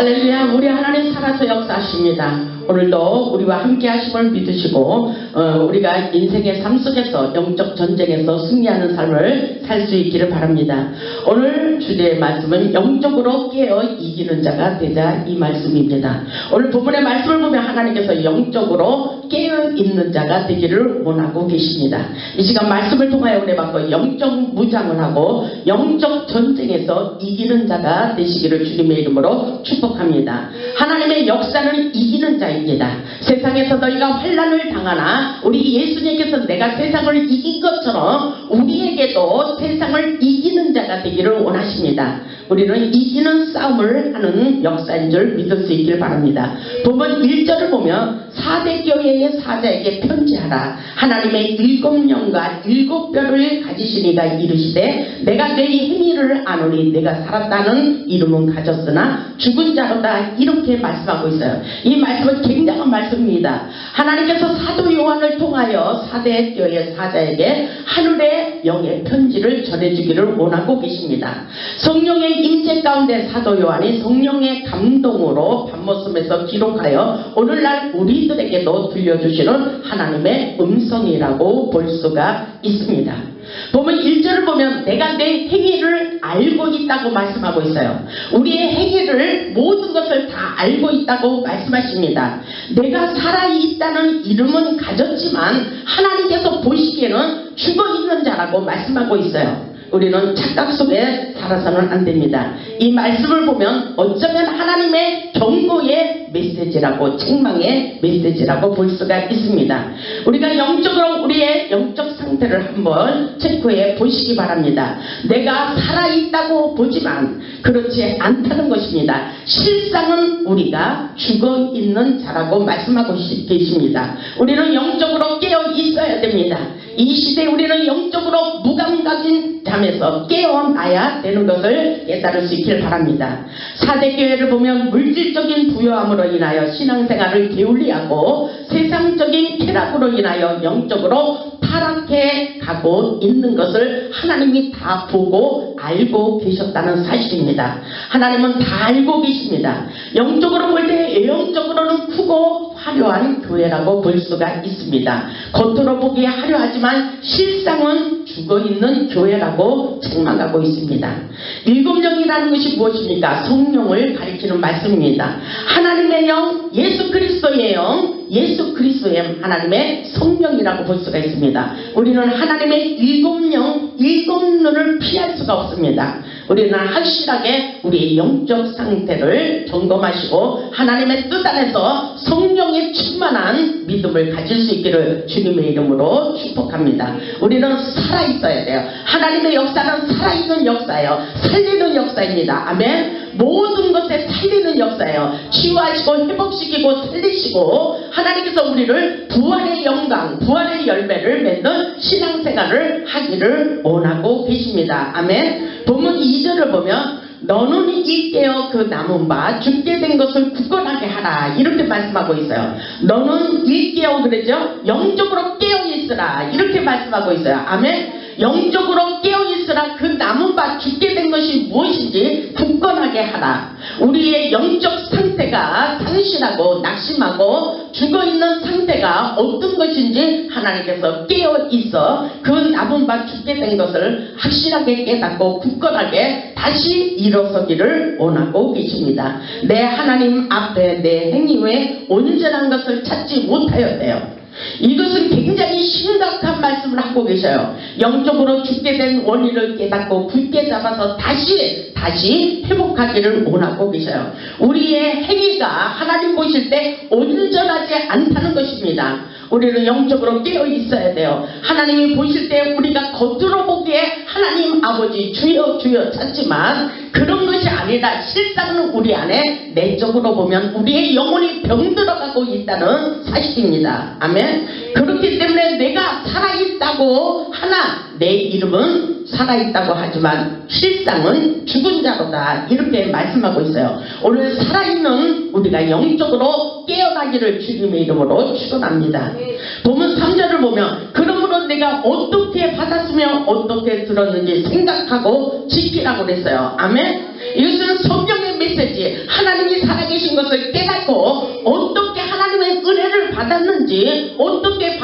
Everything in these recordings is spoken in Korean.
할렐루야. 우리 하나님 살아서 역사하십니다. 오늘도 우리와 함께 하심을 믿으시고 우리가 인생의 삶 속에서 영적 전쟁에서 승리하는 삶을 살 수 있기를 바랍니다. 오늘 주제의 말씀은 영적으로 깨어 이기는 자가 되자, 이 말씀입니다. 오늘 본문의 말씀을 보면 하나님께서 영적으로 깨어 있는 자가 되기를 원하고 계십니다. 이 시간 말씀을 통하여 은혜 받고 영적 무장을 하고 영적 전쟁에서 이기는 자가 되시기를 주님의 이름으로 축복합니다. 하나님의 역사는 이기는 자입니다. 세상에서 너희가 환난을 당하나 우리 예수님께서 내가 세상을 이긴 것처럼 우리에게도 세상을 이기는 자가 되기를 원하십니다. 우리는 이기는 싸움을 하는 역사인 줄 믿을 수 있길 바랍니다. 본문 1절을 보면 4대 교회의 사자에게 편지하라. 하나님의 7영과 7뼈를 가지신 이가 이르시되 내가 내 행위를 아노니 내가 살았다는 이름은 가졌으나 죽은 자로다, 이렇게 말씀하고 있어요. 이 말씀은 굉장한 말씀입니다. 하나님께서 사도 요한을 통하여 4대 교회 사자에게 하늘의 영의 편지를 전해주기를 원하고 계십니다. 성령의 임재 가운데 사도 요한이 성령의 감동으로 밤모습에서 기록하여 오늘날 우리들에게도 들려주시는 하나님의 음성이라고 볼 수가 있습니다. 보면 1절을 보면 내가 내 행위를 알고 있다고 말씀하고 있어요. 우리의 행위를 모든 것을 다 알고 있다고 말씀하십니다. 내가 살아있다는 이름은 가졌지만 하나님께서 보시기에는 죽어있는 자라고 말씀하고 있어요. 우리는 착각 속에 살아서는 안 됩니다. 이 말씀을 보면 어쩌면 하나님의 경고의 메시지라고, 책망의 메시지라고 볼 수가 있습니다. 우리가 영적으로 우리의 영적 상태를 한번 체크해 보시기 바랍니다. 내가 살아있다고 보지만 그렇지 않다는 것입니다. 실상은 우리가 죽어있는 자라고 말씀하고 계십니다. 우리는 영적으로 깨어 있어야 됩니다. 이 시대에 우리는 영적으로 무감각인 잠에서 깨어나야 되는 것을 깨달을 수 있길 바랍니다. 4대 교회를 보면 물질적인 부요함으로 인하여 신앙생활을 게을리하고 세상적인 쾌락으로 인하여 영적으로 타락해 가고 있는 것을 하나님이 다 보고 알고 계셨다는 사실입니다. 하나님은 다 알고 계십니다. 영적으로 볼 때 영적으로는 크고 화려한 교회라고 볼 수가 있습니다. 겉으로 보기에 화려하지만 실상은 죽어있는 교회라고 책망하고 있습니다. 7영이라는 것이 무엇입니까? 성령을 가리키는 말씀입니다. 하나님의 영, 예수 그리스도의 영, 예수 그리스도의 하나님의 성령이라고 볼 수가 있습니다. 우리는 하나님의 7영, 7눈을 피할 수가 없습니다. 우리는 확실하게 우리의 영적 상태를 점검하시고 하나님의 뜻 안에서 성령의 충만한 믿음을 가질 수 있기를 주님의 이름으로 축복합니다. 우리는 살아있어야 돼요. 하나님의 역사는 살아있는 역사예요. 살리는 역사입니다. 아멘. 모든 것에 살리는 역사예요. 치유하시고 회복시키고 살리시고 하나님께서 우리를 부활의 영광, 부활의 열매를 맺는 신앙생활을 하기를 원하고 계십니다. 아멘. 본문 2절을 보면 너는 일깨어 그 남은 바 죽게 된 것을 굳건하게 하라, 이렇게 말씀하고 있어요. 너는 일깨어 그러죠. 영적으로 깨어있으라, 이렇게 말씀하고 있어요. 아멘. 영적으로 깨어있으라. 그 남은 바 죽게 된 것이 무엇인지 굳건하게 하라. 우리의 영적 상태가 상실하고 낙심하고 죽어있는 상태가 어떤 것인지 하나님께서 깨어있어 그 남은 바 죽게 된 것을 확실하게 깨닫고 굳건하게 다시 일어서기를 원하고 계십니다. 내 하나님 앞에 내 행위 외에 온전한 것을 찾지 못하였대요. 이것은 굉장히 심각한 말씀을 하고 계셔요. 영적으로 죽게 된 원인을 깨닫고 굳게 잡아서 다시 회복하기를 원하고 계셔요. 우리의 행위가 하나님 보실 때 온전하지 않다는 것입니다. 우리는 영적으로 깨어 있어야 돼요. 하나님이 보실 때 우리가 겉으로 보기에 하나님 아버지 주여 주여 찾지만 그런 것이 아니라 실상은 우리 안에 내적으로 보면 우리의 영혼이 병들어가고 있다는 사실입니다. 아멘. 그렇기 때문에 내가 살아있다고 하나 내 이름은 살아있다고 하지만 실상은 죽은 자로다, 이렇게 말씀하고 있어요. 오늘 살아있는 우리가 영적으로 깨어나기를 주님의 이름으로 축원합니다. 본문 3절을 보면 그러므로 내가 어떻게 받았으며 어떻게 들었는지 생각하고 지키라고 그랬어요. 아멘. 이것은 성경의 메시지, 있는지, 하나님이 살아계신 것을 깨닫고 어떻게 하나님의 은혜를 받았는지, 어떻게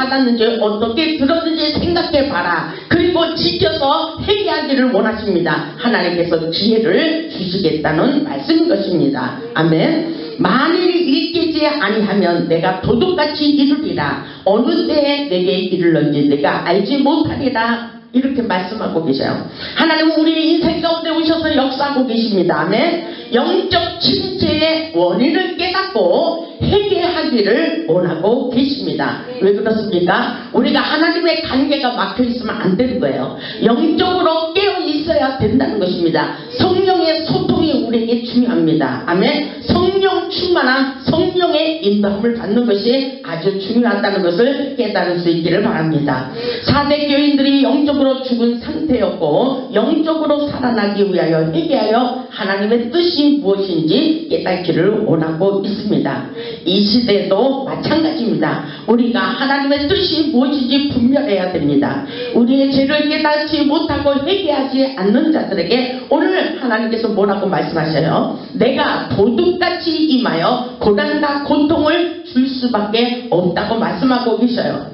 들었는지 생각해 봐라. 그리고 지켜서 회개하기를 원하십니다. 하나님께서 기회를 주시겠다는 말씀인 것입니다. 아멘. 만일 일깨지 아니하면 내가 도둑같이 이르리라. 어느 때에 내게 이르는지 내가 알지 못하리라. 이렇게 말씀하고 계셔요. 하나님은 우리의 인생 가운데 오셔서 역사하고 계십니다. 아멘. 영적 침체의 원인을 깨닫고 회개하기를 원하고 계십니다. 왜 그렇습니까? 우리가 하나님의 관계가 막혀 있으면 안 되는 거예요. 영적으로 깨어 있어야 된다는 것입니다. 성령의 소통이 우리에게 중요합니다. 아멘. 성령 충만한 성령의 인도함을 받는 것이 아주 중요하다는 것을 깨달을 수 있기를 바랍니다. 4대 교인들이 영적으로 죽은 상태였고 영적으로 살아나기 위하여 회개하여 하나님의 뜻이 무엇인지 깨닫기를 원하고 있습니다. 이 시대도 마찬가지입니다. 우리가 하나님의 뜻이 무엇인지 분별해야 됩니다. 우리의 죄를 깨닫지 못하고 회개하지 않는 자들에게 오늘 하나님께서 뭐라고 말씀하셔요? 내가 도둑같이 임하여 고난과 고통을 줄 수밖에 없다고 말씀하고 계셔요.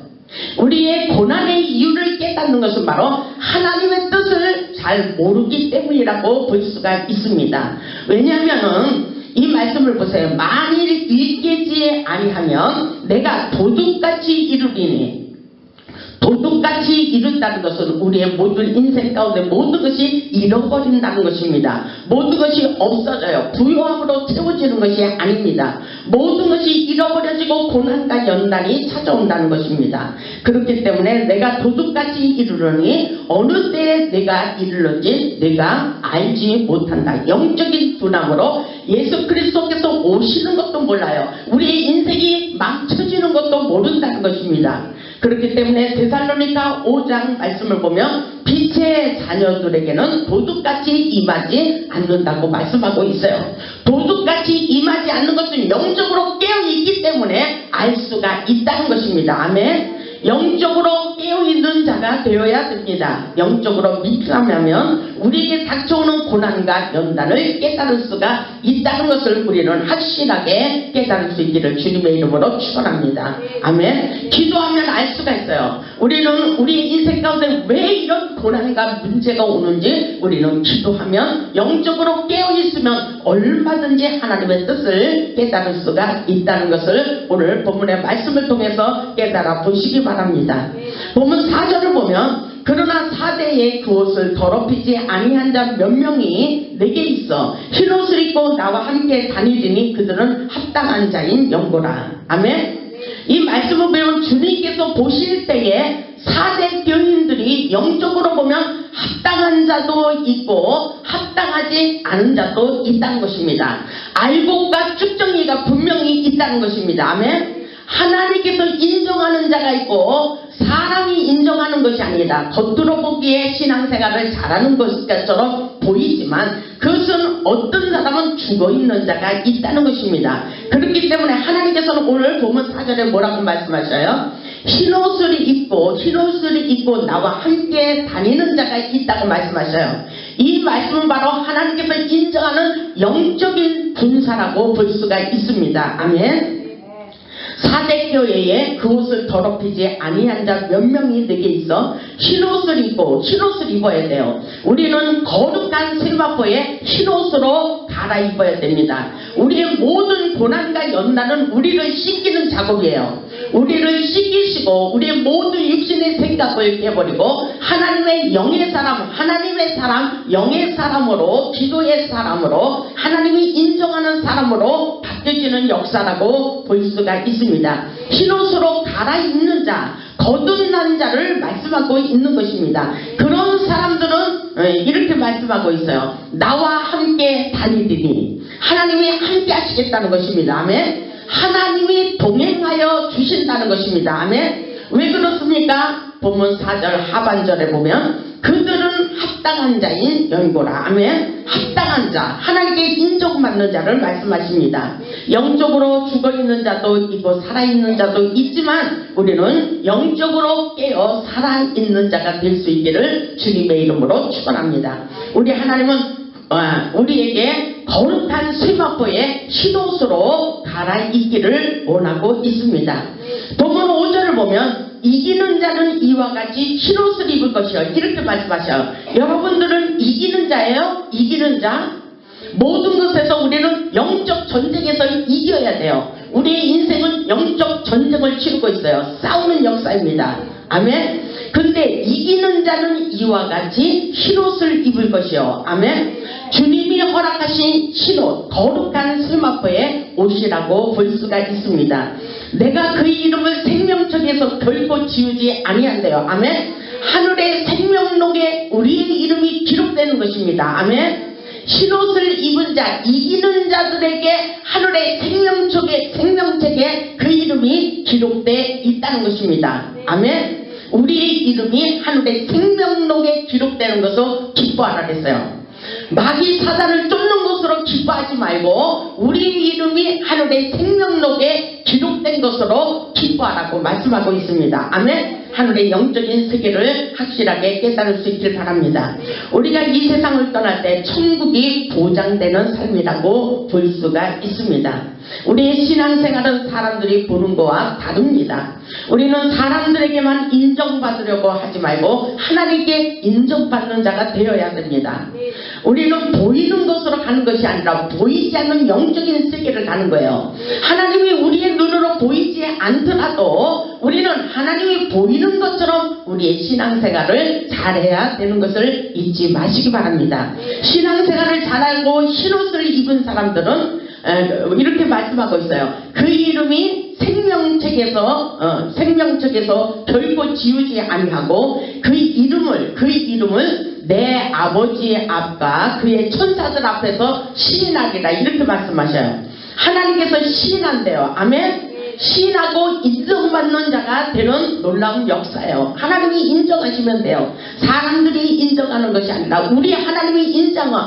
우리의 고난의 이유를 깨닫는 것은 바로 하나님의 뜻을 잘 모르기 때문이라고 볼 수가 있습니다. 왜냐하면 이 말씀을 보세요. 만일 일깨지 아니하면 내가 도둑같이 이르리니, 도둑같이 이룬다는 것은 우리의 모든 인생 가운데 모든 것이 잃어버린다는 것입니다. 모든 것이 없어져요. 부요함으로 채워지는 것이 아닙니다. 모든 것이 잃어버려지고 고난과 연단이 찾아온다는 것입니다. 그렇기 때문에 내가 도둑같이 이르려니 어느 때에 내가 이르는지 내가 알지 못한다. 영적인 분함으로 예수 그리스도께서 오시는 것도 몰라요. 우리의 인생이 망쳐지는 것도 모른다는 것입니다. 그렇기 때문에 데살로니가 5장 말씀을 보면 빛의 자녀들에게는 도둑같이 임하지 않는다고 말씀하고 있어요. 도둑같이 임하지 않는 것은 영적으로 깨어있기 때문에 알 수가 있다는 것입니다. 아멘. 영적으로 깨어있는 자가 되어야 됩니다. 영적으로 미필하면 우리에게 닥쳐오는 고난과 연단을 깨달을 수가 있다는 것을 우리는 확실하게 깨달을 수 있기를 주님의 이름으로 축원합니다. 아멘. 기도하면 알 수가 있어요. 우리는 우리 인생 가운데 왜 이런 고난과 문제가 오는지 우리는 기도하면 영적으로 깨어있으면 얼마든지 하나님의 뜻을 깨달을 수가 있다는 것을 오늘 본문의 말씀을 통해서 깨달아 보시기 바랍니다. 본문 4절을 보면 그러나 사대에 그 옷을 더럽히지 아니한 자 몇 명이 내게 있어 흰 옷을 입고 나와 함께 다니리니 그들은 합당한 자인 영고라. 아멘. 이 말씀을 보면 주님께서 보실 때에 4대 교인들이 영적으로 보면 합당한 자도 있고 합당하지 않은 자도 있다는 것입니다. 알곡과 쭉정이가 분명히 있다는 것입니다. 아멘. 하나님께서 인정하는 자가 있고 사람이 인정하는 것이 아니다. 겉으로 보기에 신앙생활을 잘하는 것처럼 보이지만 그것은 어떤 사람은 죽어있는 자가 있다는 것입니다. 그렇기 때문에 하나님께서는 오늘 보면 4절에 뭐라고 말씀하셔요? 흰옷을 입고 나와 함께 다니는 자가 있다고 말씀하셔요. 이 말씀은 바로 하나님께서 인정하는 영적인 분사라고 볼 수가 있습니다. 아멘. 4대 교회에 그 옷을 더럽히지 아니한 자 몇 명이 내게 있어 흰옷을 입어야 돼요. 우리는 거룩한 세마포에 흰옷으로 갈아입어야 됩니다. 우리의 모든 고난과 연단은 우리를 씻기는 작업이에요. 우리를 씻기시고 우리의 모든 육신의 생각을 깨버리고 하나님의 영의 사람, 영의 사람으로, 기도의 사람으로, 하나님이 인정하는 사람으로 바뀌어지는 역사라고 볼 수가 있습니다. 흰옷으로 갈아입는 자, 거듭난 자를 말씀하고 있는 것입니다. 그런 사람들은 이렇게 말씀하고 있어요. 나와 함께 다니리니 하나님이 함께 하시겠다는 것입니다. 아멘. 하나님이 동행하여 주신다는 것입니다. 아멘. 왜 그렇습니까? 본문 4절 하반절에 보면 그들은 합당한 자인 연고라. 아멘. 합당한 자, 하나님께 인정받는 자를 말씀하십니다. 영적으로 죽어있는 자도 있고 살아있는 자도 있지만 우리는 영적으로 깨어 살아있는 자가 될 수 있기를 주님의 이름으로 축원합니다. 우리 하나님은 우리에게 거룩한 세마포의 흰옷으로 갈아입기를 원하고 있습니다. 본문 5절을 보면 이기는 자는 이와 같이 흰옷을 입을 것이요 이렇게 말씀하셔요. 여러분들은 이기는 자예요? 이기는 자? 모든 것에서 우리는 영적 전쟁에서 이겨야 돼요. 우리의 인생은 영적 전쟁을 치르고 있어요. 싸우는 역사입니다. 아멘. 근데 이기는 자는 이와 같이 흰옷을 입을 것이요. 아멘. 주님이 허락하신 흰옷, 거룩한 세마포의 옷이라고 볼 수가 있습니다. 내가 그 이름을 생명책에서 결코 지우지 아니한대요. 아멘. 하늘의 생명록에 우리의 이름이 기록되는 것입니다. 아멘. 흰옷을 입은 자, 이기는 자들에게 하늘의 생명책에 그 이름이 기록되어 있다는 것입니다. 아멘. 우리의 이름이 하늘의 생명록에 기록되는 것을 기뻐하라 그랬어요. 마귀 사단을 쫓는 것으로 기뻐하지 말고 우리 이름이 하늘의 생명록에 기록된 것으로 기뻐하라고 말씀하고 있습니다. 아멘. 하늘의 영적인 세계를 확실하게 깨달을 수 있길 바랍니다. 우리가 이 세상을 떠날 때 천국이 보장되는 삶이라고 볼 수가 있습니다. 우리의 신앙생활은 사람들이 보는 것과 다릅니다. 우리는 사람들에게만 인정받으려고 하지 말고 하나님께 인정받는 자가 되어야 됩니다. 우리는 보이는 것으로 가는 것이 아니라 보이지 않는 영적인 세계를 가는 거예요. 하나님이 우리의 눈으로 보이지 않더라도 우리는 하나님이 보이는 것처럼 우리의 신앙생활을 잘해야 되는 것을 잊지 마시기 바랍니다. 신앙생활을 잘하고 흰옷을 입은 사람들은 이렇게 말씀하고 있어요. 그 이름이 생명책에서 결코 지우지 아니하고 그 이름을 내 아버지의 앞과 그의 천사들 앞에서 시인하리라 이렇게 말씀하셔요. 하나님께서 시인한대요. 아멘. 시인하고 인정받는 자가 되는 놀라운 역사예요. 하나님이 인정하시면 돼요. 사람들이 인정하는 것이 아니라 우리 하나님이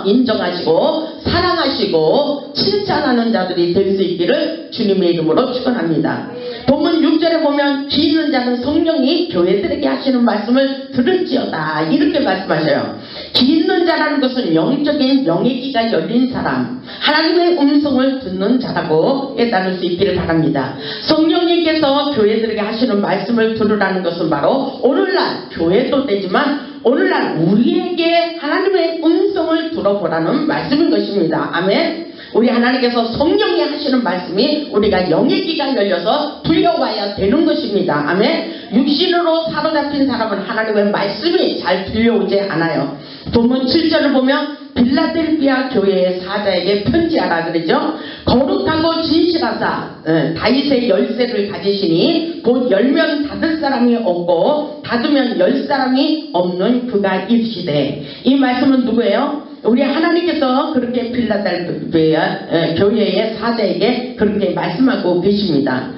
인정하시고 사랑하시고 칭찬하는 자들이 될 수 있기를 주님의 이름으로 축원합니다. 본문 6절에 보면 귀 있는 자는 성령이 교회들에게 하시는 말씀을 들을지어다 이렇게 말씀하셔요. 귀 있는 자라는 것은 영적인 영의 귀가 열린 사람, 하나님의 음성을 듣는 자라고 깨달을 수 있기를 바랍니다. 성령님께서 교회들에게 하시는 말씀을 들으라는 것은 바로 오늘날 교회도 되지만 오늘날 우리에게 하나님의 음성을 들어보라는 말씀인 것입니다. 아멘. 우리 하나님께서 성령이 하시는 말씀이 우리가 영의 귀가 열려서 들려와야 되는 것입니다. 아멘. 육신으로 사로잡힌 사람은 하나님의 말씀이 잘 들려오지 않아요. 본문 7절을 보면 빌라델비아 교회의 사자에게 편지하라 그러죠. 거룩하고 진실하사 다윗의 열쇠를 가지시니 곧 열면 닫을 사람이 없고 닫으면 열 사람이 없는 그가 일시되. 이 말씀은 누구예요? 우리 하나님께서 그렇게 빌라델비아 교회의 사자에게 그렇게 말씀하고 계십니다.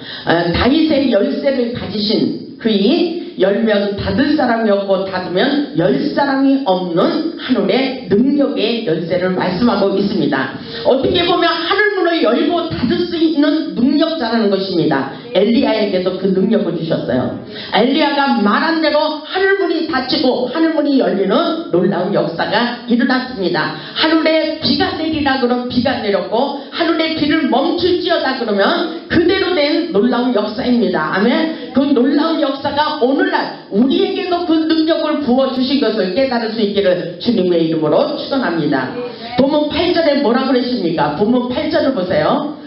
다윗의 열쇠를 가지신 그이 열면 닫을 사람이 없고 닫으면 열 사람이 없는 하늘의 능력의 열쇠를 말씀하고 있습니다. 어떻게 보면 하늘문을 열고 닫을 수 있는 능력자라는 것입니다. 엘리야에게도 그 능력을 주셨어요. 엘리야가 말한 대로 하늘문이 닫히고 하늘문이 열리는 놀라운 역사가 일어났습니다. 하늘에 비가 내리라 그러면 비가 내렸고 하늘에 비를 멈출지어다 그러면 그대로 된 놀라운 역사입니다. 아멘. 그 놀라운 역사가 오늘날 우리에게도 그 능력을 부어주신 것을 깨달을 수 있기를 주님의 이름으로 축원합니다. 본문 8절에 뭐라 그러십니까? 본문 8절을 보세요.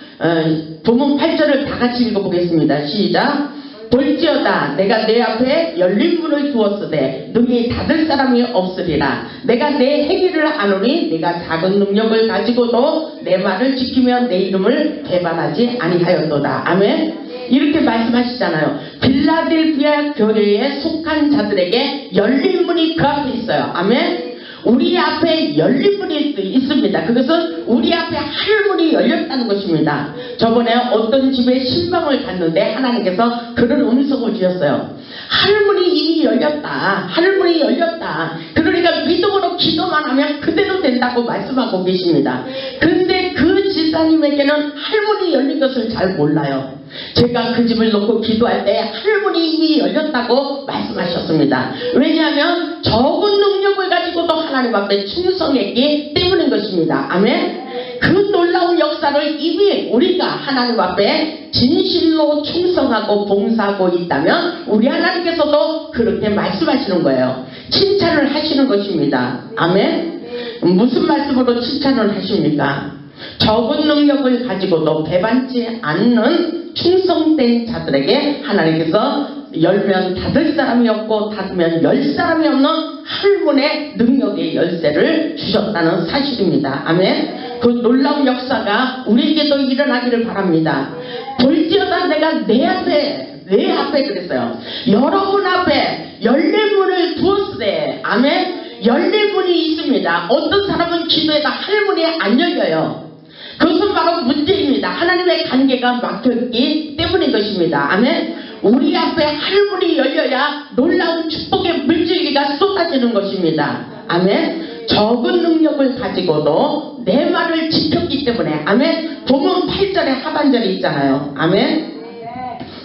본문 8절을 다 같이 읽어보겠습니다. 시작. 볼지어다 내가 내 앞에 열린 문을 두었으되 능히 닫을 사람이 없으리라. 내가 내 행위를 아노니 내가 작은 능력을 가지고도 내 말을 지키며 내 이름을 배반하지 아니하였도다. 아멘. 이렇게 말씀하시잖아요. 빌라델비아 교회에 속한 자들에게 열린 문이 그 앞에 있어요. 아멘. 우리 앞에 열린 문이 있습니다. 그것은 우리 앞에 하늘문이 열렸다는 것입니다. 저번에 어떤 집에 신방을 갔는데 하나님께서 그런 음성을 주셨어요. 하늘문이 이미 열렸다. 하늘문이 열렸다. 그러니까 믿음으로 기도만 하면 그대로 된다고 말씀하고 계십니다. 근데 그 집 집사님에게는 할문이 열린 것을 잘 몰라요. 제가 그 집을 놓고 기도할 때 할문이 이미 열렸다고 말씀하셨습니다. 왜냐하면 적은 능력을 가지고도 하나님 앞에 충성했기 때문인 것입니다. 아멘. 그 놀라운 역사를 이미 우리가 하나님 앞에 진실로 충성하고 봉사하고 있다면 우리 하나님께서도 그렇게 말씀하시는 거예요. 칭찬을 하시는 것입니다. 아멘. 무슨 말씀으로 칭찬을 하십니까? 적은 능력을 가지고도 배반지 않는 충성된 자들에게 하나님께서 열면 닫을 사람이 없고 닫으면 열 사람이 없는 할문의 능력의 열쇠를 주셨다는 사실입니다. 아멘. 그 놀라운 역사가 우리에게도 일어나기를 바랍니다. 볼지어다 내가 내 앞에 그랬어요. 여러분 앞에 열린 문을 두었으되 아멘. 열린 문이 있습니다. 어떤 사람은 기도에다 할문이 안 열려요. 그것은 바로 문제입니다. 하나님의 관계가 막혔기 때문인 것입니다. 아멘. 우리 앞에 할문이 열려야 놀라운 축복의 물줄기가 쏟아지는 것입니다. 아멘. 적은 능력을 가지고도 내 말을 지켰기 때문에 아멘. 본문 8절의 하반절이 있잖아요. 아멘.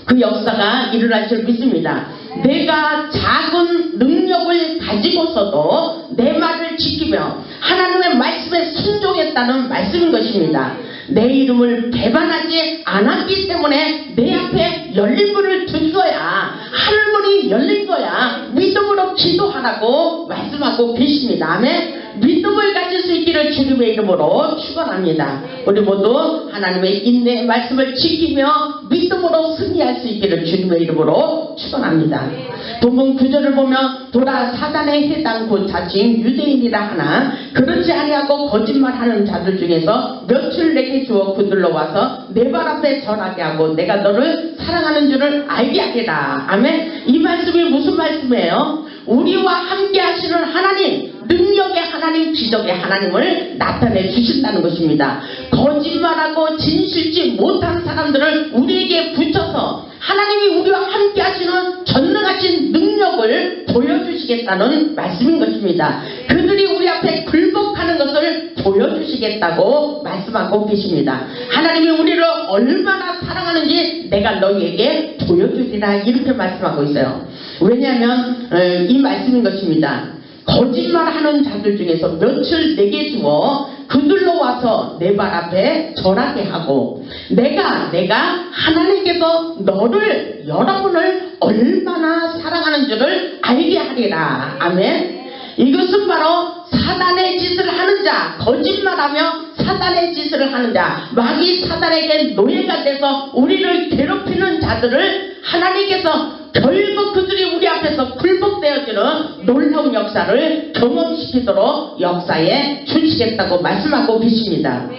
그 역사가 일어날 줄 믿습니다. 내가 작은 능력을 가지고서도 내 말을 지키며 하나님의 말씀에 순종했다는 말씀인 것입니다. 내 이름을 배반하지 않았기 때문에 내 앞에 열린 문을 둔 거야. 하늘문이 열린 거야. 믿음으로 기도하라고 말씀하고 계십니다. 아멘. 믿음을 가질 수 있기를 주님의 이름으로 축원합니다. 우리 모두 하나님의 인내의 말씀을 지키며 믿음으로 승리할 수 있기를 주님의 이름으로 축원합니다. 본문 9절을 보면 돌아 사단의 해당 곧 자칭 유대인이라 하나 그렇지 아니하고 거짓말하는 자들 중에서 몇을 내게 주어 그들로 와서 내 발 앞에 절하게 하고 내가 너를 사랑하는 줄을 알게 하리라. 아멘. 이 말씀이 무슨 말씀이에요? 우리와 함께 하시는 하나님, 능력의 하나님, 기적의 하나님을 나타내 주신다는 것입니다. 거짓말하고 진실지 못한 사람들을 우리에게 붙여서 하나님이 우리와 함께 하시는 전능하신 능력을 보여주시겠다는 말씀인 것입니다. 그들이 우리 앞에 굴복하는 것을 보여주시겠다고 말씀하고 계십니다. 하나님이 우리를 얼마나 사랑하는지 내가 너희에게 보여주리라 이렇게 말씀하고 있어요. 왜냐하면 이 말씀인 것입니다. 거짓말하는 자들 중에서 몇을 내게 주어 그들로 와서 내 발 앞에 절하게 하고 내가 하나님께서 너를 여러분을 얼마나 사랑하는 줄을 알게 하리라. 아멘. 이것은 바로 사단의 짓을 하는 자, 거짓말하며 사단의 짓을 하는 자, 마귀 사단에게 노예가 돼서 우리를 괴롭히는 자들을 하나님께서 결국 그들이 우리 앞에서 굴복되어지는 놀라운 역사를 경험시키도록 역사에 주시겠다고 말씀하고 계십니다.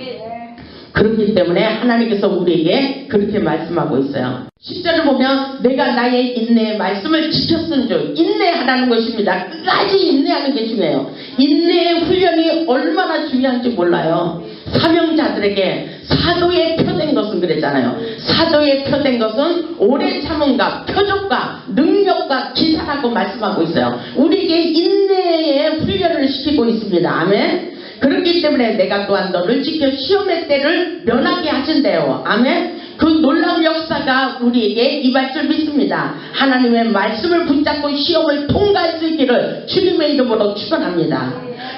그렇기 때문에 하나님께서 우리에게 그렇게 말씀하고 있어요. 10절을 보면 내가 나의 인내의 말씀을 지켰은 줄 인내하라는 것입니다. 끝까지 인내하는 게 중요해요. 인내의 훈련이 얼마나 중요한지 몰라요. 사명자들에게 사도의 표된 것은 그랬잖아요. 사도의 표된 것은 오래 참음과 표적과 능력과 기사라고 말씀하고 있어요. 우리에게 인내의 훈련을 시키고 있습니다. 아멘. 그렇기 때문에 내가 또한 너를 지켜 시험의 때를 면하게 하신대요. 아멘. 그 놀라운 역사가 우리에게 임할 줄 믿습니다. 하나님의 말씀을 붙잡고 시험을 통과할 수 있기를 주님의 이름으로 축원합니다.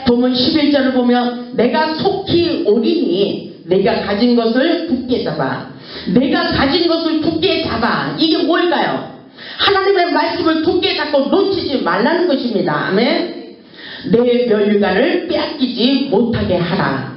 본문 11절을 보면 내가 속히 오리니 내가 가진 것을 굳게 잡아. 내가 가진 것을 굳게 잡아. 이게 뭘까요? 하나님의 말씀을 굳게 잡고 놓치지 말라는 것입니다. 아멘. 내 멸류관을 빼앗기지 못하게 하라.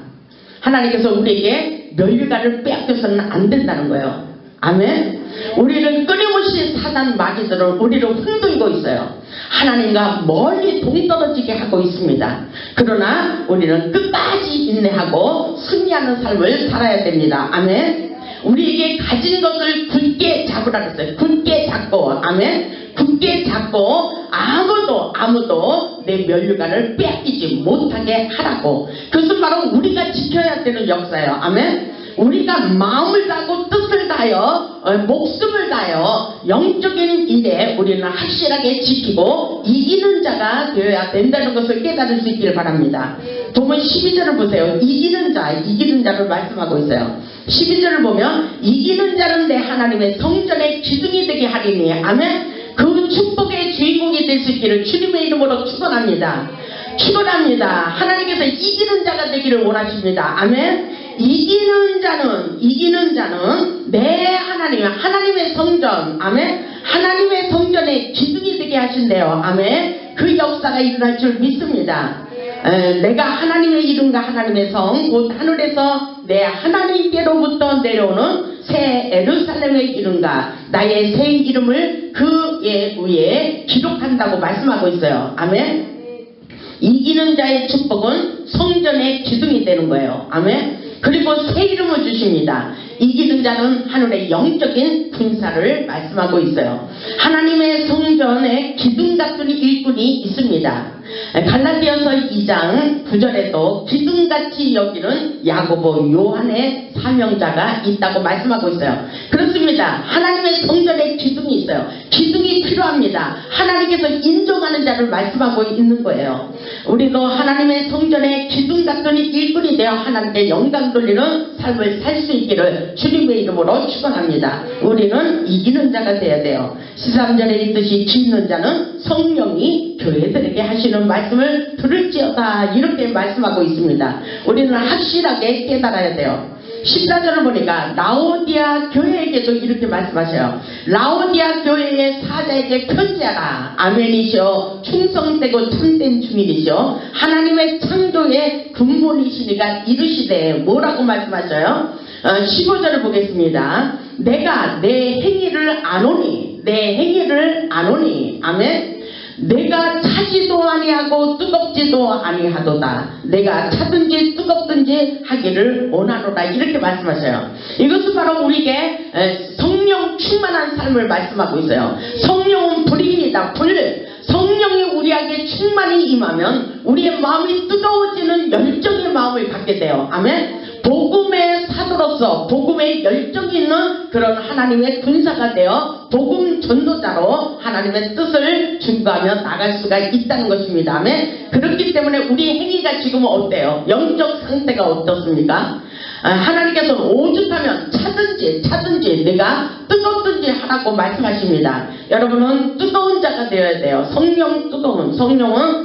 하나님께서 우리에게 멸류관을 빼앗겨서는 안 된다는 거예요. 아멘. 우리는 끊임없이 사단 마귀들을 우리를 흔들고 있어요. 하나님과 멀리 동떨어지게 하고 있습니다. 그러나 우리는 끝까지 인내하고 승리하는 삶을 살아야 됩니다. 아멘. 우리에게 가진 것을 굳게 잡으라 그랬어요. 굳게 잡고, 아멘. 굳게 잡고 아무도 내 멸류관을 빼앗기지 못하게 하라고. 그것은 바로 우리가 지켜야 되는 역사예요. 아멘. 우리가 마음을 다하고 뜻을 다해 위하여 목숨을 다하여 영적인 일에 우리는 확실하게 지키고 이기는 자가 되어야 된다는 것을 깨달을 수 있기를 바랍니다. 보면 12절을 보세요. 이기는 자를 말씀하고 있어요. 12절을 보면 이기는 자는 내 하나님의 성전의 기둥이 되게 하리니 아멘. 그 축복의 주인공이 될 수 있기를 주님의 이름으로 축원합니다. 축원합니다. 하나님께서 이기는 자가 되기를 원하십니다. 아멘. 이기는 자는 내 하나님의 성전, 아멘. 하나님의 성전의 기둥이 되게 하신대요. 아멘. 그 역사가 일어날 줄 믿습니다. 내가 하나님의 이름과 하나님의 성, 곧 하늘에서 내 하나님께로부터 내려오는 새 예루살렘의 이름과 나의 새 이름을 그의 위에 기록한다고 말씀하고 있어요. 아멘. 이기는 자의 축복은 성전의 기둥이 되는 거예요. 아멘. 그리고 새 이름을 주십니다. 이기는 자는 하늘의 영적인 군사를 말씀하고 있어요. 하나님의 성전에 기둥 같은 일꾼이 있습니다. 갈라디아서 2장 9절에도 기둥같이 여기는 야고보 요한의 사명자가 있다고 말씀하고 있어요. 그렇습니다. 하나님의 성전에 기둥이 있어요. 기둥이 필요합니다. 하나님께서 인정하는 자를 말씀하고 있는 거예요. 우리도 하나님의 성전에 기둥 같은 일꾼이 되어 하나님께 영광 돌리는 삶을 살 수 있기를 주님의 이름으로 축원합니다. 우리는 이기는 자가 되어야 돼요. 13절에 있듯이 기는 자는 성령이 교회들에게 하시는 말씀을 들을지어다 이렇게 말씀하고 있습니다. 우리는 확실하게 깨달아야 돼요. 14절을 보니까 라오디아 교회에게도 이렇게 말씀하셔요. 라오디아 교회의 사자에게 편지하라. 아멘이시오. 충성되고 참된 주민이시오. 하나님의 창조의 근본이시니까 이르시되 뭐라고 말씀하셔요? 15절을 보겠습니다. 내가 내 행위를 아노니 아멘. 내가 차지도 아니하고 뜨겁지도 아니하도다. 내가 차든지 뜨겁든지 하기를 원하노라 이렇게 말씀하셔요. 이것은 바로 우리에게 성령 충만한 삶을 말씀하고 있어요. 성령은 불입니다. 불. 성령이 우리에게 충만히 임하면 우리의 마음이 뜨거워지는 열정의 마음을 갖게 돼요. 아멘. 복음의 사도로서 복음의 열정이 있는 그런 하나님의 군사가 되어 복음 전도자로 하나님의 뜻을 준거하며 나갈 수가 있다는 것입니다. 아멘. 그렇기 때문에 우리 행위가 지금은 어때요? 영적 상태가 어떻습니까? 하나님께서는 오죽하면 차든지 내가 뜨겁든지 하라고 말씀하십니다. 여러분은 뜨거운 자가 되어야 돼요. 성령은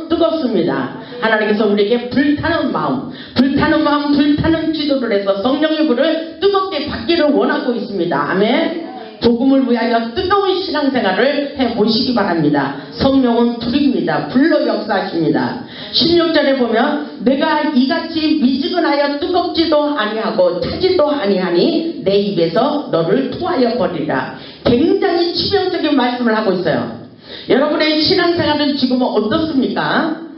뜨겁습니다. 하나님께서 우리에게 불타는 마음, 불타는 기도를 해서 성령의 불을 뜨겁게 받기를 원하고 있습니다. 아멘. 복음을 위하여 뜨거운 신앙생활을 해보시기 바랍니다. 성령은 불입니다. 불로 역사하십니다. 16절에 보면 내가 이같이 미지근하여 뜨겁지도 아니하고 차지도 아니하니 내 입에서 너를 토하여 버리라. 굉장히 치명적인 말씀을 하고 있어요. 여러분의 신앙생활은 지금은 어떻습니까?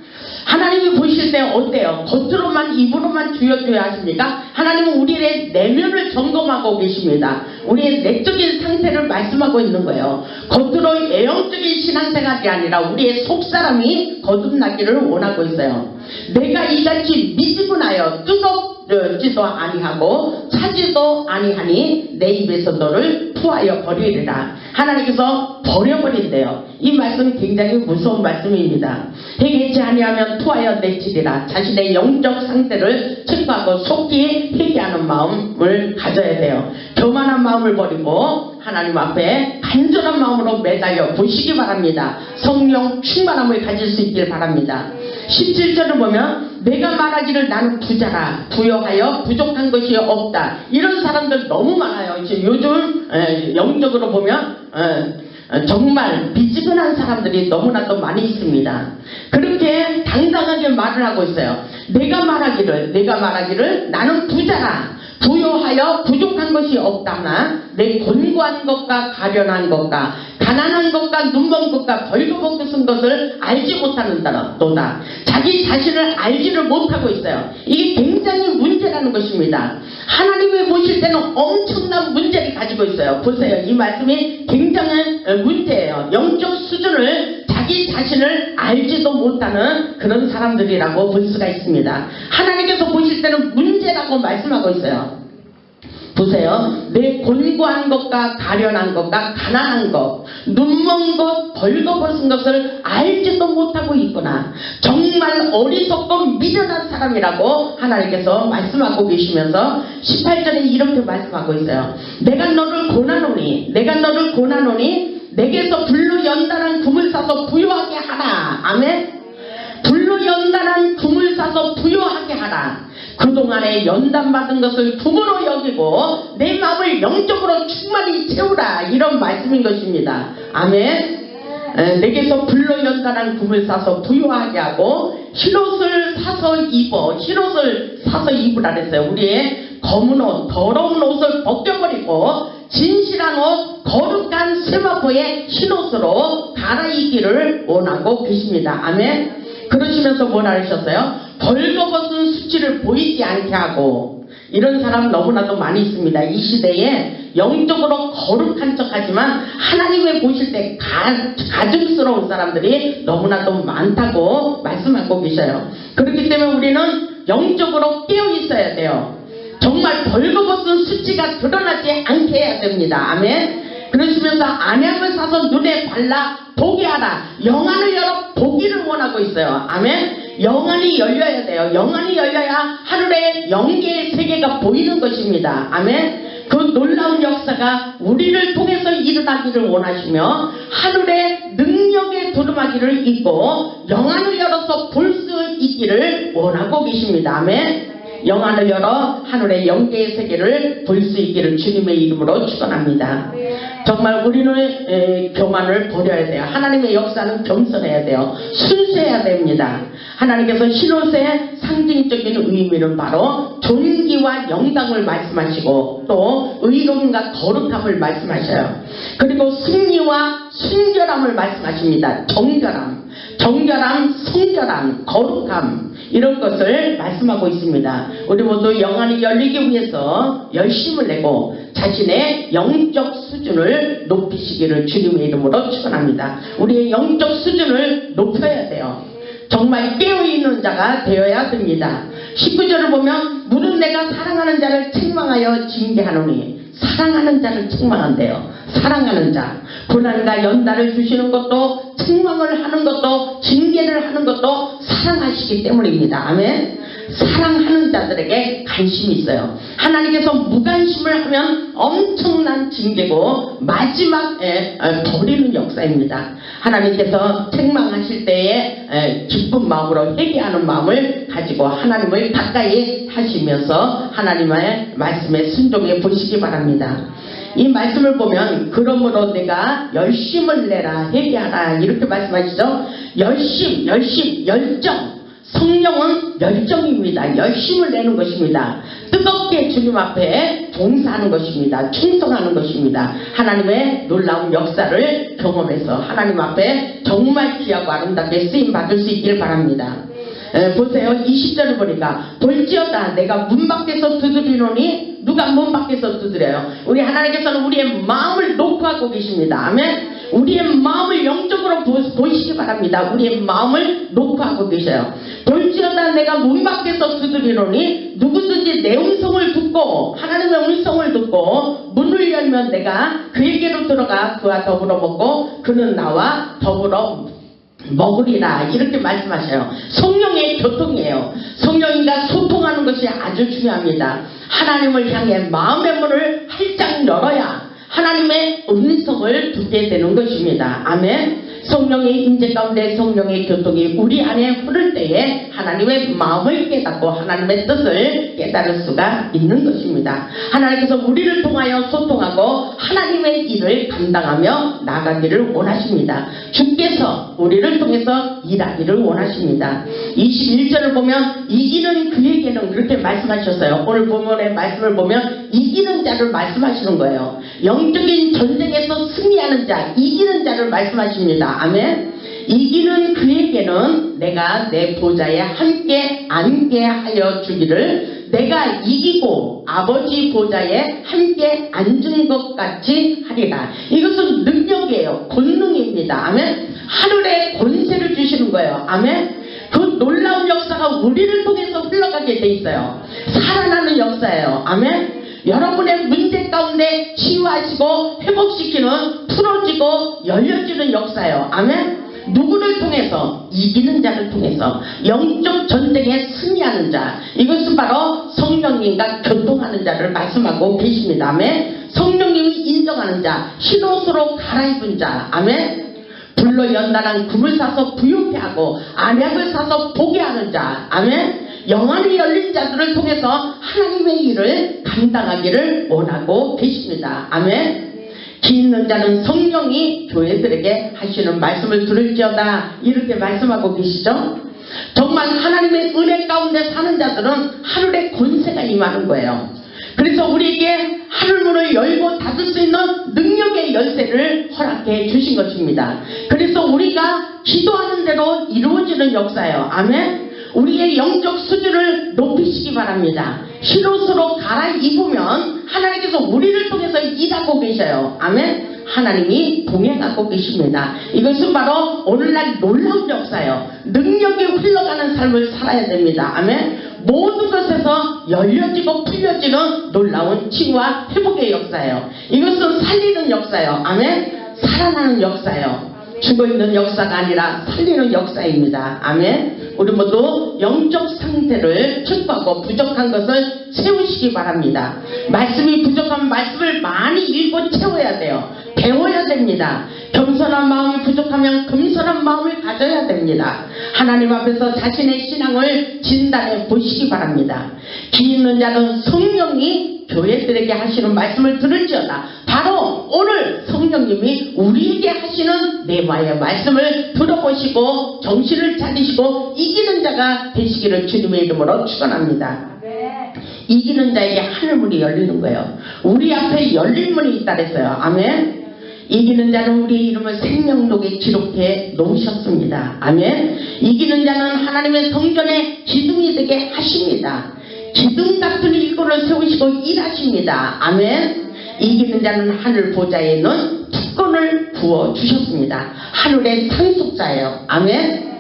하나님이 보실 때 어때요? 겉으로만 입으로만 주여줘야 하십니까? 하나님은 우리의 내면을 점검하고 계십니다. 우리의 내적인 상태를 말씀하고 있는 거예요. 겉으로 외형적인 신앙생활이 아니라 우리의 속사람이 거듭나기를 원하고 있어요. 내가 이같이 미지근하여 뜨겁지도 아니하고 차지도 아니하니 내 입에서 너를 토하여 버리리라. 하나님께서 버려버린대요. 이 말씀은 굉장히 무서운 말씀입니다. 회개치 아니하면 토하여 내치리라. 자신의 영적 상태를 체크하고 속히 회개하는 마음을 가져야 돼요. 교만한 마음을 버리고 하나님 앞에 간절한 마음으로 매달려 보시기 바랍니다. 성령 충만함을 가질 수 있길 바랍니다. 17절을 보면 내가 말하기를 나는 부자라 부여하여 부족한 것이 없다. 이런 사람들 너무 많아요. 요즘 영적으로 보면 정말 미지근한 사람들이 너무나도 많이 있습니다. 그렇게 당당하게 말을 하고 있어요. 내가 말하기를 나는 부자라 부여하여 부족한 것이 없다나 내 곤고한 것과 가련한 것과 가난한 것과 눈먼 것과 벌거벗은 것을 알지 못하는도다. 자기 자신을 알지를 못하고 있어요. 이게 굉장히 문제라는 것입니다. 하나님이 보실 때는 엄청난 문제를 가지고 있어요. 보세요. 이 말씀이 굉장한 문제예요. 영적 수준을 자기 자신을 알지도 못하는 그런 사람들이라고 볼 수가 있습니다. 하나님께서 보실 때는 문제라고 말씀하고 있어요. 보세요. 내 곤고한 것과 가련한 것과 가난한 것, 눈먼 것, 벌거벗은 것을 알지도 못하고 있구나. 정말 어리석고 미련한 사람이라고 하나님께서 말씀하고 계시면서 18절에 이렇게 말씀하고 있어요. 내가 너를 고나노니 내게서 불로 연단한 금을 사서 부유하게 하라. 아멘. 불로 연단한 금을 사서 부유하게 하라. 그동안에 연단받은 것을 금으로 여기고 내 마음을 영적으로 충만히 채우라. 이런 말씀인 것입니다. 아멘. 내게서 불로 연단한 금을 사서 부유하게 하고 흰옷을 사서 입으라 그랬어요. 우리의 검은 옷, 더러운 옷을 벗겨버리고 진실한 옷, 거룩한 세마포의 흰옷으로 갈아입기를 원하고 계십니다. 아멘. 그러시면서 뭐라 하셨어요? 벌거벗은 수치를 보이지 않게 하고. 이런 사람 너무나도 많이 있습니다. 이 시대에 영적으로 거룩한 척하지만 하나님의 보실 때 가증스러운 사람들이 너무나도 많다고 말씀하고 계셔요. 그렇기 때문에 우리는 영적으로 깨어 있어야 돼요. 정말 벌거벗은 수치가 드러나지 않게 해야 됩니다. 아멘. 그러시면서 안약을 사서 눈에 발라 보게 하라. 영안을 열어 보기를 원하고 있어요. 아멘. 영안이 열려야 돼요. 영안이 열려야 하늘의 영계의 세계가 보이는 것입니다. 아멘. 그 놀라운 역사가 우리를 통해서 일어나기를 원하시며 하늘의 능력의 두루마기를 입고 영안을 열어서 볼 수 있기를 원하고 계십니다. 아멘. 영안을 열어 하늘의 영계의 세계를 볼 수 있기를 주님의 이름으로 축원합니다. 정말 우리는 교만을 버려야 돼요. 하나님의 역사는 겸손해야 돼요. 순수해야 됩니다. 하나님께서 흰옷의 상징적인 의미는 바로 존귀와 영광을 말씀하시고 또 의로움과 거룩함을 말씀하셔요. 그리고 승리와 순결함을 말씀하십니다. 정결함, 성결함, 거룩함, 이런 것을 말씀하고 있습니다. 우리 모두 영안이 열리기 위해서 열심을 내고 자신의 영적 수준을 높이시기를 주님의 이름으로 축원합니다. 우리의 영적 수준을 높여야 돼요. 정말 깨어있는 자가 되어야 됩니다. 19절을 보면 무릇 내가 사랑하는 자를 책망하여 징계하노니. 사랑하는 자를 책망한대요. 사랑하는 자. 고난과 연단을 주시는 것도 책망을 하는 것도 징계를 하는 것도 사랑하시기 때문입니다. 아멘. 사랑하는 자들에게 관심이 있어요. 하나님께서 무관심을 하면 엄청난 징계고 마지막에 버리는 역사입니다. 하나님께서 책망하실 때에 기쁜 마음으로 회개하는 마음을 가지고 하나님을 가까이 하시면서 하나님의 말씀에 순종해 보시기 바랍니다. 이 말씀을 보면 그러므로 내가 열심을 내라 회개하라 이렇게 말씀하시죠. 열심, 열정. 성령은 열정입니다. 열심을 내는 것입니다. 뜨겁게 주님 앞에 봉사하는 것입니다. 충성하는 것입니다. 하나님의 놀라운 역사를 경험해서 하나님 앞에 정말 귀하고 아름답게 쓰임받을 수 있길 바랍니다. 보세요. 20절을 보니까 볼지어다 내가 문 밖에서 두드리노니. 누가 문 밖에서 두드려요? 우리 하나님께서는 우리의 마음을 녹화하고 계십니다. 아멘. 우리의 마음을 영적으로 보시기 바랍니다. 우리의 마음을 녹화하고 계셔요. 볼지어다 내가 문 밖에서 두드리노니. 누구든지 내 음성을 듣고 하나님의 음성을 듣고 문을 열면 내가 그에게로 들어가 그와 더불어 먹고 그는 나와 더불어 먹으리라 이렇게 말씀하셔요. 성령의 교통이에요. 성령인과 소통하는 것이 아주 중요합니다. 하나님을 향해 마음의 문을 활짝 열어야 하나님의 음성을 듣게 되는 것입니다. 아멘. 성령의 임재 가운데 성령의 교통이 우리 안에 흐를 때에 하나님의 마음을 깨닫고 하나님의 뜻을 깨달을 수가 있는 것입니다. 하나님께서 우리를 통하여 소통하고 하나님의 일을 감당하며 나가기를 원하십니다. 주께서 우리를 통해서 일하기를 원하십니다. 21절을 보면 이기는 그에게는 그렇게 말씀하셨어요. 오늘 본문의 말씀을 보면 이기는 자를 말씀하시는 거예요. 영적인 전쟁에서 승리하는 자, 이기는 자를 말씀하십니다. 아멘. 이기는 그에게는 내가 내 보좌에 함께 앉게 하여 주기를. 내가 이기고 아버지 보좌에 함께 앉은 것 같이 하리라. 이것은 능력이에요. 권능입니다. 아멘. 하늘의 권세를 주시는 거예요. 아멘. 그 놀라운 역사가 우리를 통해서 흘러가게 돼 있어요. 살아나는 역사예요. 아멘. 여러분의 문제 가운데 치유하시고 회복시키는 풀어지고 열려지는 역사예요. 아멘. 누구를 통해서? 이기는 자를 통해서 영적 전쟁에 승리하는 자, 이것은 바로 성령님과 교통하는 자를 말씀하고 계십니다. 아멘. 성령님이 인정하는 자, 흰옷으로 갈아입은 자, 아멘. 불로 연단한 금을 사서 부유케 하고 안약을 사서 보게 하는 자, 아멘. 영안이 열린 자들을 통해서 하나님의 일을 감당하기를 원하고 계십니다. 아멘. 기 있는 자는 성령이 교회들에게 하시는 말씀을 들을지어다, 이렇게 말씀하고 계시죠. 정말 하나님의 은혜 가운데 사는 자들은 하늘의 권세가 임하는 거예요. 그래서 우리에게 하늘문을 열고 닫을 수 있는 능력의 열쇠를 허락해 주신 것입니다. 그래서 우리가 기도하는 대로 이루어지는 역사예요. 아멘. 우리의 영적 수준을 높이시기 바랍니다. 흰옷으로 갈아입으면 하나님께서 우리를 통해서 일하고 계셔요. 아멘. 하나님이 동행하고 계십니다. 이것은 바로 오늘날 놀라운 역사예요. 능력이 흘러가는 삶을 살아야 됩니다. 아멘. 모든 것에서 열려지고 풀려지는 놀라운 치유와 회복의 역사예요. 이것은 살리는 역사예요. 아멘. 살아나는 역사예요. 죽어있는 역사가 아니라 살리는 역사입니다. 아멘. 우리 모두 영적 상태를 체크하고 부족한 것을 채우시기 바랍니다. 말씀이 부족한 말씀을 많이 읽고 채워야 돼요. 배워야 됩니다. 겸손한 마음이 부족하면 겸손한 마음을 가져야 됩니다. 하나님 앞에서 자신의 신앙을 진단해 보시기 바랍니다. 기 있는 자는 성령이 교회들에게 하시는 말씀을 들을지어다. 바로 오늘 성령님이 우리에게 하시는 네마의 말씀을 들어보시고 정신을 차리시고 이기는 자가 되시기를 주님의 이름으로 축원합니다. 이기는 자에게 하늘문이 열리는 거예요. 우리 앞에 열린 문이 있다 그랬어요. 아멘. 이기는 자는 우리의 이름을 생명록에 기록해 놓으셨습니다. 아멘. 이기는 자는 하나님의 성전에 기둥이 되게 하십니다. 기둥 같은 일꾼을 세우시고 일하십니다. 아멘. 이기는 자는 하늘 보좌에 있는 특권을 부어주셨습니다. 하늘의 상속자예요. 아멘.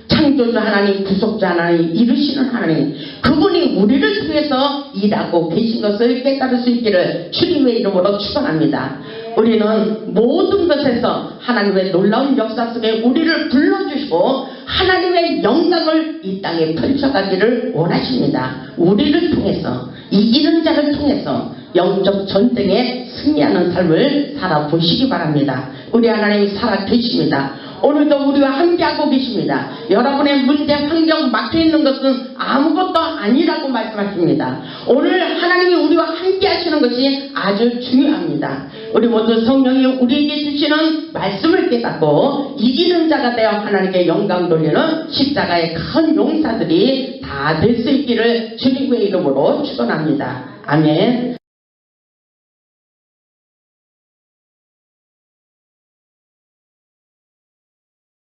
창조주 하나님, 구속자 하나님, 이루시는 하나님, 그분이 우리를 통해서 일하고 계신 것을 깨달을 수 있기를 주님의 이름으로 축원합니다. 우리는 모든 것에서 하나님의 놀라운 역사 속에 우리를 불러주시고 하나님의 영광을 이 땅에 펼쳐가기를 원하십니다. 우리를 통해서, 이기는 자를 통해서 영적 전쟁에 승리하는 삶을 살아보시기 바랍니다. 우리 하나님 살아계십니다. 오늘도 우리와 함께하고 계십니다. 여러분의 문제, 환경 막혀있는 것은 아무것도 아니라고 말씀하십니다. 오늘 하나님이 우리와 함께 하시는 것이 아주 중요합니다. 우리 모두 성령이 우리에게 주시는 말씀을 깨닫고 이기는 자가 되어 하나님께 영광 돌리는 십자가의 큰 용사들이 다 될 수 있기를 주님의 이름으로 축원합니다. 아멘.